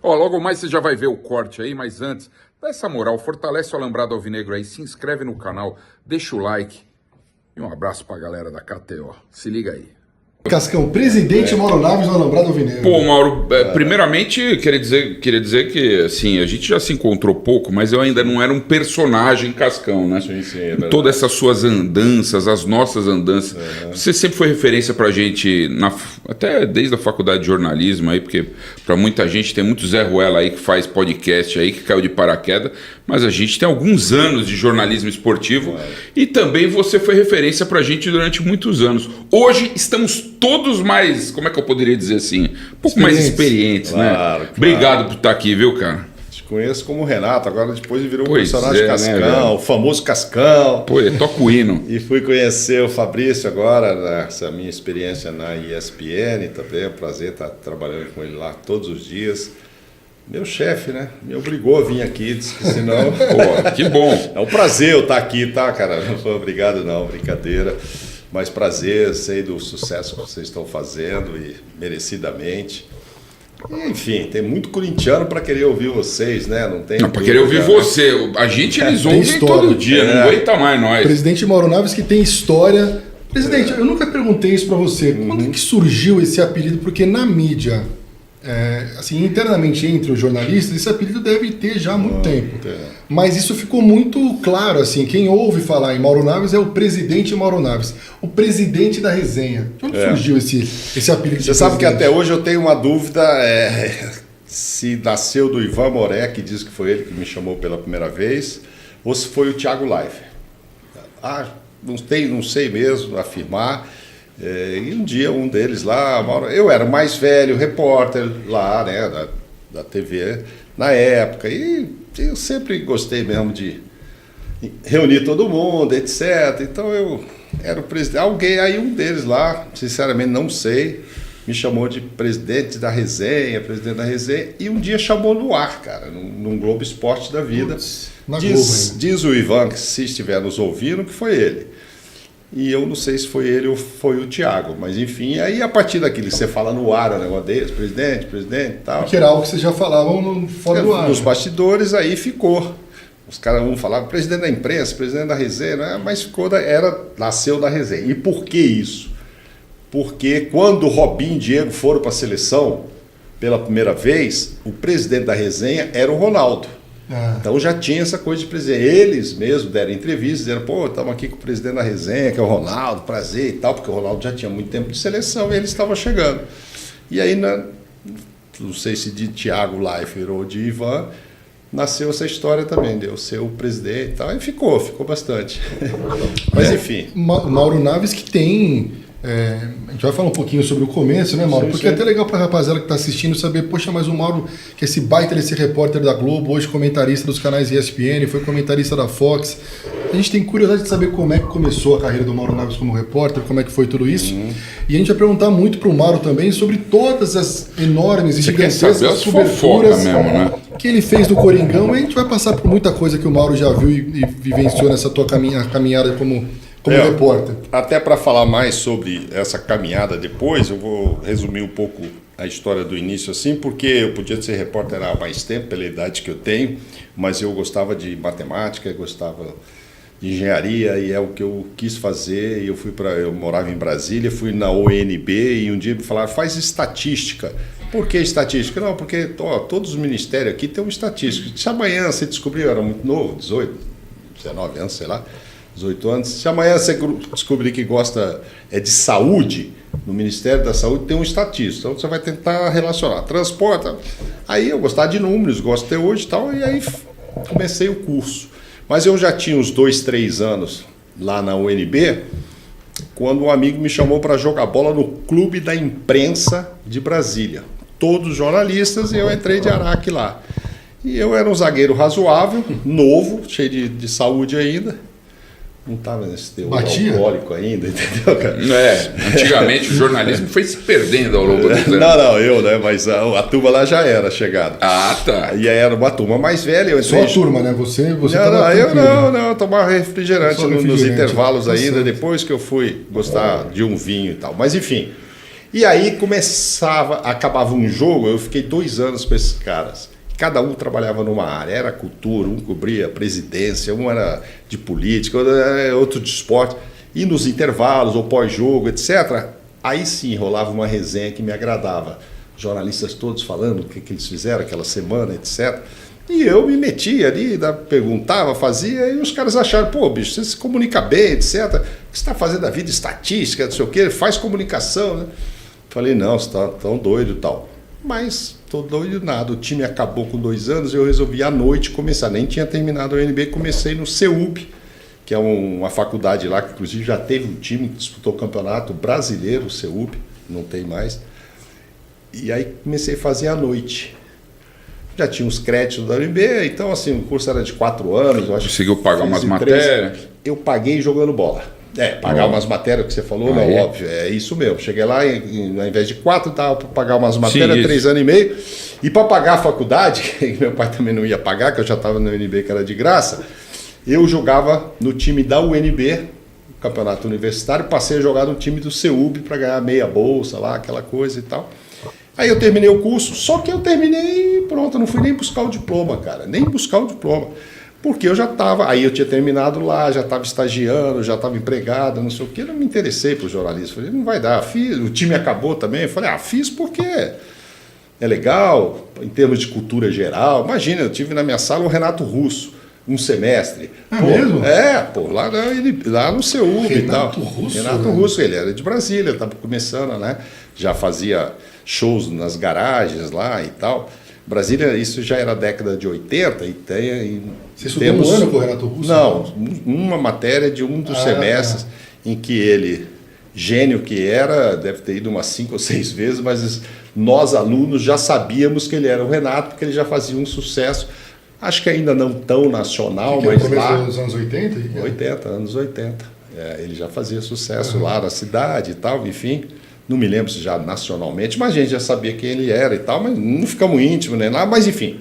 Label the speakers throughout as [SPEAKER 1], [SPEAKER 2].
[SPEAKER 1] Ó, logo mais você já vai ver o corte aí, mas antes, dá essa moral, fortalece o Alambrado Alvinegro aí, se inscreve no canal, deixa o like e um abraço pra galera da KTO. Se liga aí.
[SPEAKER 2] Cascão, presidente Mauro Naves no Alambrado Alvinegro.
[SPEAKER 1] Pô, Mauro, primeiramente queria dizer que assim, a gente já se encontrou pouco, mas eu ainda não era um personagem Cascão, né?
[SPEAKER 3] Sim, é
[SPEAKER 1] todas essas suas andanças, as nossas andanças. Você sempre foi referência pra gente, até desde a faculdade de jornalismo aí, porque pra muita gente tem muito Zé Ruela aí que faz podcast aí, que caiu de paraquedas, mas a gente tem alguns anos de jornalismo esportivo e também você foi referência pra gente durante muitos anos. Hoje estamos todos mais, como é que eu poderia dizer assim, um pouco mais experientes,
[SPEAKER 3] claro,
[SPEAKER 1] né? Obrigado por estar aqui, viu, cara?
[SPEAKER 3] Te conheço como Renato, agora depois virou um
[SPEAKER 1] Pois
[SPEAKER 3] personagem
[SPEAKER 1] é,
[SPEAKER 3] Cascão,
[SPEAKER 1] né,
[SPEAKER 3] o famoso Cascão.
[SPEAKER 1] Pô, eu toco o hino.
[SPEAKER 3] E fui conhecer o Fabrício agora, nessa minha experiência na ESPN, também é um prazer estar trabalhando com ele lá todos os dias. Meu chefe, né? Me obrigou a vir aqui, disse que senão...
[SPEAKER 1] Pô, que bom.
[SPEAKER 3] É um prazer eu estar aqui, tá, cara? Não foi obrigado não, brincadeira. Mas prazer, sei do sucesso que vocês estão fazendo e merecidamente. E, enfim, tem muito corintiano para querer ouvir vocês, né? Não tem.
[SPEAKER 1] Não, para querer ouvir você. A gente eles ouvem
[SPEAKER 2] história.
[SPEAKER 1] todo dia, não aguenta mais nós.
[SPEAKER 2] Presidente Mauro Naves que tem história. Presidente, eu nunca perguntei isso para você. Quando que surgiu esse apelido? Porque na mídia, assim, internamente entre os jornalistas, esse apelido deve ter já há muito tempo. Mas isso ficou muito claro, assim, quem ouve falar em Mauro Naves é o presidente Mauro Naves, o presidente da resenha. De onde surgiu esse apelido?
[SPEAKER 3] Você sabe que até hoje eu tenho uma dúvida se nasceu do Ivan Moré, que diz que foi ele que me chamou pela primeira vez, ou se foi o Thiago Leifert. Não sei mesmo afirmar. E um dia um deles lá, eu era mais velho, repórter lá, né, da TV na época, e eu sempre gostei mesmo de reunir todo mundo, etc. Então eu era o presidente. Aí um deles lá, sinceramente não sei, me chamou de presidente da resenha, e um dia chamou no ar, cara, num Globo Esporte da vida. Diz o Ivan, que se estiver nos ouvindo, que foi ele. E eu não sei se foi ele ou foi o Thiago, mas enfim, aí a partir daquilo você fala no ar, o negócio deles, presidente e tal.
[SPEAKER 2] Que era algo que vocês já falavam fora do ar.
[SPEAKER 3] Nos bastidores, aí ficou. Os caras vão falar, presidente da imprensa, presidente da resenha, né? Mas nasceu da resenha. E por que isso? Porque quando Robinho e Diego foram para a seleção pela primeira vez, o presidente da resenha era o Ronaldo. Então já tinha essa coisa de presidente. Eles mesmo deram entrevistas, disseram, pô, estamos aqui com o presidente da resenha, que é o Ronaldo, prazer e tal, porque o Ronaldo já tinha muito tempo de seleção e ele estava chegando. E aí, não sei se de Thiago Leifert ou de Ivan, nasceu essa história também, de eu ser o presidente e tal, e ficou bastante. Mas enfim.
[SPEAKER 2] Mauro Naves que tem... a gente vai falar um pouquinho sobre o começo, né, Mauro? Porque é até legal para a rapaziada que está assistindo saber, poxa, mas o Mauro, que é esse baita desse repórter da Globo, hoje comentarista dos canais ESPN, foi comentarista da Fox. A gente tem curiosidade de saber como é que começou a carreira do Mauro Naves como repórter, como é que foi tudo isso. E a gente vai perguntar muito para o Mauro também sobre todas as enormes e gigantescas coberturas que ele fez do Coringão. E a gente vai passar por muita coisa que o Mauro já viu e vivenciou nessa tua caminhada como repórter.
[SPEAKER 3] Até para falar mais sobre essa caminhada depois, eu vou resumir um pouco a história do início assim, porque eu podia ser repórter há mais tempo, pela idade que eu tenho, mas eu gostava de matemática, gostava de engenharia e é o que eu quis fazer. Eu morava em Brasília, fui na ONB e um dia me falaram, faz estatística. Por que estatística? Não, porque todos os ministérios aqui têm um estatístico. Se amanhã você descobriu, eu era muito novo, 18, 19 anos, sei lá, 18 anos. Se amanhã você descobrir que gosta de saúde, no Ministério da Saúde tem um estatístico. Então você vai tentar relacionar transporte. Aí eu gostava de números, gosto até hoje e tal, e aí comecei o curso. Mas eu já tinha uns 2, 3 anos lá na UNB, quando um amigo me chamou para jogar bola no Clube da Imprensa de Brasília. Todos jornalistas, e eu entrei de araque lá. E eu era um zagueiro razoável, novo, cheio de saúde ainda. Não estava nesse teu alcoólico ainda, entendeu, cara?
[SPEAKER 1] Antigamente o jornalismo foi se perdendo ao longo do tempo.
[SPEAKER 3] Né? Mas a turma lá já era chegada.
[SPEAKER 1] Tá.
[SPEAKER 3] E aí era uma turma mais velha.
[SPEAKER 2] Só a turma, né? Você
[SPEAKER 3] eu tomava refrigerante nos intervalos ainda, depois que eu fui gostar de um vinho e tal. Mas enfim, E aí acabava um jogo, eu fiquei 2 anos com esses caras. Cada um trabalhava numa área, era cultura, um cobria presidência, um era de política, outro de esporte. E nos intervalos, ou pós-jogo, etc., aí sim rolava uma resenha que me agradava. Jornalistas todos falando o que eles fizeram aquela semana, etc. E eu me metia ali, perguntava, fazia, e os caras acharam, pô, bicho, você se comunica bem, etc. O que você está fazendo da vida estatística, não sei o quê, faz comunicação, né? Falei, não, você está tão doido e tal. Mas tô doido nada, o time acabou com 2 anos, eu resolvi à noite começar, nem tinha terminado o UNB, comecei no CEUB, que é uma faculdade lá, que inclusive já teve um time que disputou o campeonato brasileiro, o CEUB, não tem mais. E aí comecei a fazer à noite. Já tinha os créditos da UNB, então assim, o curso era de 4 anos. Eu acho.
[SPEAKER 1] Conseguiu pagar umas matérias?
[SPEAKER 3] Eu paguei jogando bola. Pagar umas matérias que você falou, não, óbvio, é isso mesmo. Cheguei lá, ao invés de 4, dava para pagar umas matérias, 3 anos e meio. E para pagar a faculdade, que meu pai também não ia pagar, que eu já estava no UNB, que era de graça, eu jogava no time da UNB, campeonato universitário, passei a jogar no time do CEUB para ganhar meia bolsa lá, aquela coisa e tal. Aí eu terminei o curso, só que eu terminei e pronto, não fui nem buscar o diploma, cara, nem buscar o diploma. Porque eu já estava, aí eu tinha terminado lá, já estava estagiando, já estava empregado, não sei o quê, não me interessei para o jornalismo. Falei, não vai dar, fiz, o time acabou também. Falei, fiz porque é legal, em termos de cultura geral. Imagina, eu tive na minha sala o Renato Russo, um semestre.
[SPEAKER 2] Mesmo?
[SPEAKER 3] Lá no CEUB e tal. Renato
[SPEAKER 2] né?
[SPEAKER 3] Russo, ele era de Brasília, estava começando, né? Já fazia shows nas garagens lá e tal. Brasília, isso já era década de 80 e tem...
[SPEAKER 2] Você estudou um ano com o Renato Russo?
[SPEAKER 3] Não, uma matéria de um dos semestres em que ele, gênio que era, deve ter ido umas 5 ou 6 vezes, mas nós alunos já sabíamos que ele era o Renato, porque ele já fazia um sucesso, acho que ainda não tão nacional, mas lá...
[SPEAKER 2] Começou nos anos 80?
[SPEAKER 3] 80, anos 80. Ele já fazia sucesso lá na cidade e tal, enfim... Não me lembro se já nacionalmente, mas a gente já sabia quem ele era e tal, mas não ficamos íntimos nem nada, mas enfim.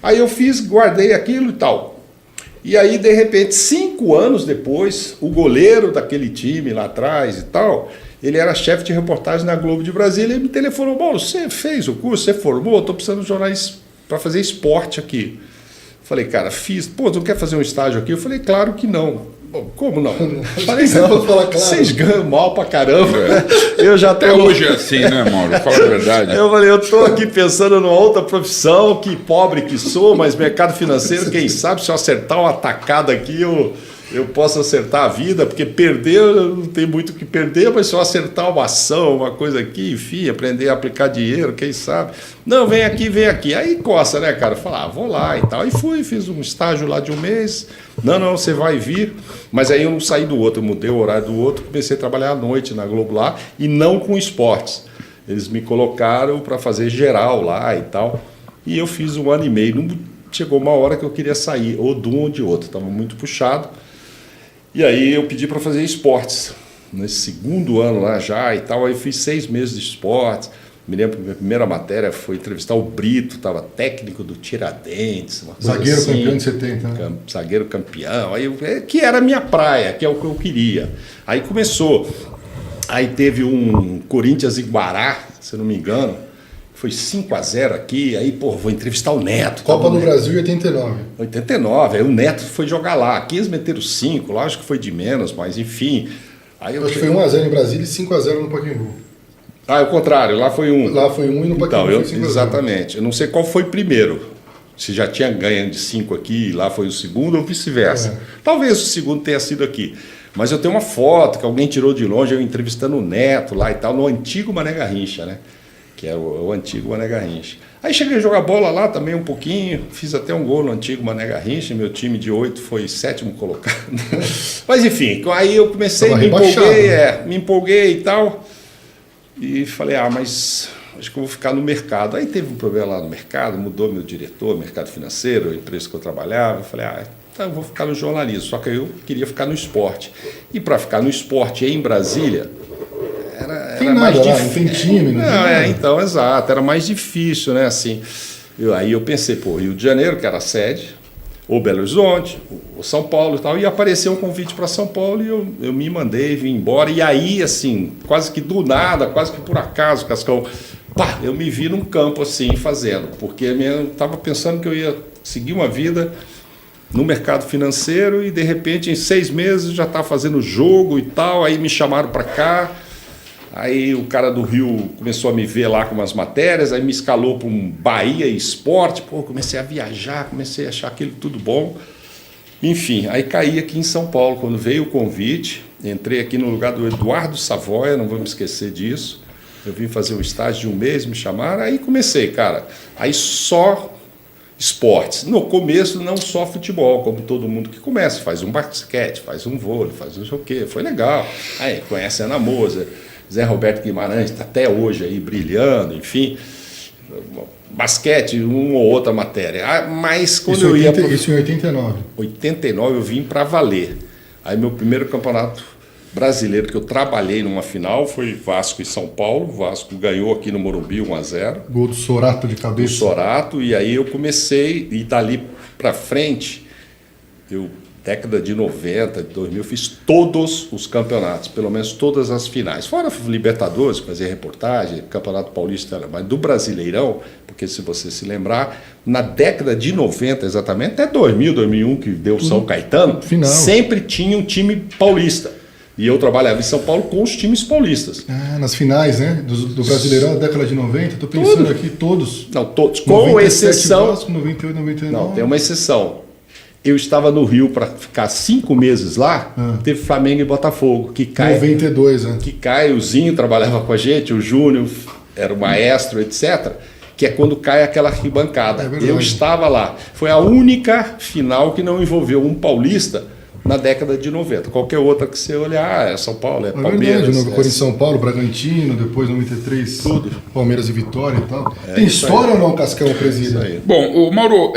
[SPEAKER 3] Aí eu guardei aquilo e tal. E aí, de repente, 5 anos depois, o goleiro daquele time lá atrás e tal, ele era chefe de reportagem na Globo de Brasília e me telefonou, bom, você fez o curso, você formou, estou precisando de jornalista para fazer esporte aqui. Falei, cara, fiz, pô, tu não quer fazer um estágio aqui? Eu falei, claro que não. Como não? Falei, vocês ganham mal pra caramba. Eu já tô...
[SPEAKER 1] Até hoje é assim, né, Mauro? Fala a verdade.
[SPEAKER 3] Eu falei, eu tô aqui pensando numa outra profissão, que pobre que sou, mas mercado financeiro, quem sabe se eu acertar uma tacada aqui, eu posso acertar a vida, porque perder, eu não tenho muito o que perder, mas se eu acertar uma ação, uma coisa aqui, enfim, aprender a aplicar dinheiro, quem sabe. Não, vem aqui, vem aqui. Aí coça, né, cara? Falar, vou lá e tal. E fui, fiz um estágio lá de 1 mês. Não, você vai vir. Mas aí eu não saí do outro, eu mudei o horário do outro, comecei a trabalhar à noite na Globo lá, e não com esportes. Eles me colocaram para fazer geral lá e tal. E eu fiz 1 ano e meio. Chegou uma hora que eu queria sair, ou de um ou de outro. Estava muito puxado. E aí eu pedi para fazer esportes. Nesse 2º ano lá já e tal, aí eu fiz 6 meses de esportes. Me lembro que a minha primeira matéria foi entrevistar o Brito, estava técnico do Tiradentes.
[SPEAKER 2] Zagueiro
[SPEAKER 3] assim,
[SPEAKER 2] campeão de 70, né?
[SPEAKER 3] Zagueiro campeão, que era a minha praia, que é o que eu queria. Aí começou. Aí teve um Corinthians e Guará, se eu não me engano, foi 5-0 aqui, aí, pô, vou entrevistar o Neto.
[SPEAKER 2] Copa do Brasil em 89.
[SPEAKER 3] 89, aí o Neto foi jogar lá. Aqui eles meteram 5, lá acho que foi de menos, mas enfim. Aí
[SPEAKER 2] eu acho que foi 1-0 em Brasília e 5-0 no Pacaembu.
[SPEAKER 3] É o contrário, lá foi 1.
[SPEAKER 2] Lá foi 1 e no Pacaembu
[SPEAKER 3] então,
[SPEAKER 2] foi 5-0.
[SPEAKER 3] Exatamente. Eu não sei qual foi primeiro. Se já tinha ganho de 5 aqui, lá foi o segundo ou vice-versa. Talvez o segundo tenha sido aqui. Mas eu tenho uma foto que alguém tirou de longe, eu entrevistando o Neto lá e tal, no antigo Mané Garrincha, né? Que é o antigo Mané Garrincha. Aí cheguei a jogar bola lá também um pouquinho, fiz até um gol no antigo Mané Garrincha, meu time de 8 foi 7º colocado. Mas enfim, aí eu comecei, me empolguei e tal, e falei, mas acho que eu vou ficar no mercado. Aí teve um problema lá no mercado, mudou meu diretor, mercado financeiro, a empresa que eu trabalhava, eu falei, então eu vou ficar no jornalismo, só que eu queria ficar no esporte. E para ficar no esporte em Brasília, era mais difícil.
[SPEAKER 2] Não tem time,
[SPEAKER 3] então, exato, era mais difícil, né? Assim, aí eu pensei, Rio de Janeiro, que era a sede, ou Belo Horizonte, ou São Paulo e tal, e apareceu um convite para São Paulo e eu me mandei, vim embora. E aí, assim, quase que do nada, quase que por acaso, Cascão, pá, eu me vi num campo assim, fazendo, porque eu estava pensando que eu ia seguir uma vida no mercado financeiro e, de repente, em 6 meses já estava fazendo jogo e tal, aí me chamaram para cá. Aí o cara do Rio começou a me ver lá com umas matérias, aí me escalou para um Bahia Esporte, pô, comecei a viajar, comecei a achar aquilo tudo bom. Enfim, aí caí aqui em São Paulo, quando veio o convite, entrei aqui no lugar do Eduardo Savoia, não vou me esquecer disso. Eu vim fazer um estágio de 1 mês, me chamaram, aí comecei, cara. Aí só esportes. No começo, não só futebol, como todo mundo que começa, faz um basquete, faz um vôlei, faz não sei o quê, foi legal. Aí conhece a Ana Moser, Zé Roberto Guimarães, está até hoje aí brilhando, enfim. Basquete, uma ou outra matéria. Mas quando
[SPEAKER 2] isso
[SPEAKER 3] eu ia...
[SPEAKER 2] Isso em 89.
[SPEAKER 3] 89 eu vim para valer. Aí meu primeiro campeonato brasileiro que eu trabalhei numa final foi Vasco e São Paulo. O Vasco ganhou aqui no Morumbi 1-0.
[SPEAKER 2] Gol do Sorato de cabeça.
[SPEAKER 3] Do Sorato, e aí eu comecei, e dali para frente, década de 90, de 2000, fiz todos os campeonatos, pelo menos todas as finais. Fora Libertadores, fazer reportagem, Campeonato Paulista, mas do Brasileirão, porque se você se lembrar, na década de 90 exatamente, até 2000, 2001, que deu São Caetano,
[SPEAKER 2] final.
[SPEAKER 3] Sempre tinha um time paulista. E eu trabalhava em São Paulo com os times paulistas.
[SPEAKER 2] Ah, nas finais, né? Do Brasileirão da década de 90, estou pensando aqui todos.
[SPEAKER 3] Não, todos, com exceção...
[SPEAKER 2] Vasco, 98, 99.
[SPEAKER 3] Não, tem uma exceção. Eu estava no Rio para ficar 5 meses lá, teve Flamengo e Botafogo, que cai...
[SPEAKER 2] 92, né?
[SPEAKER 3] Que cai, o Zinho trabalhava com a gente, o Júnior era o maestro, etc., que é quando cai aquela arquibancada. Eu estava lá. Foi a única final que não envolveu um paulista na década de 90. Qualquer outra que você olhar, é São Paulo, é Palmeiras.
[SPEAKER 2] Verdade, Corinthians, São Paulo, Bragantino, depois 93, tudo. Palmeiras e Vitória e tal. Tem história ou não, Cascão, presida?
[SPEAKER 1] Bom, o Mauro,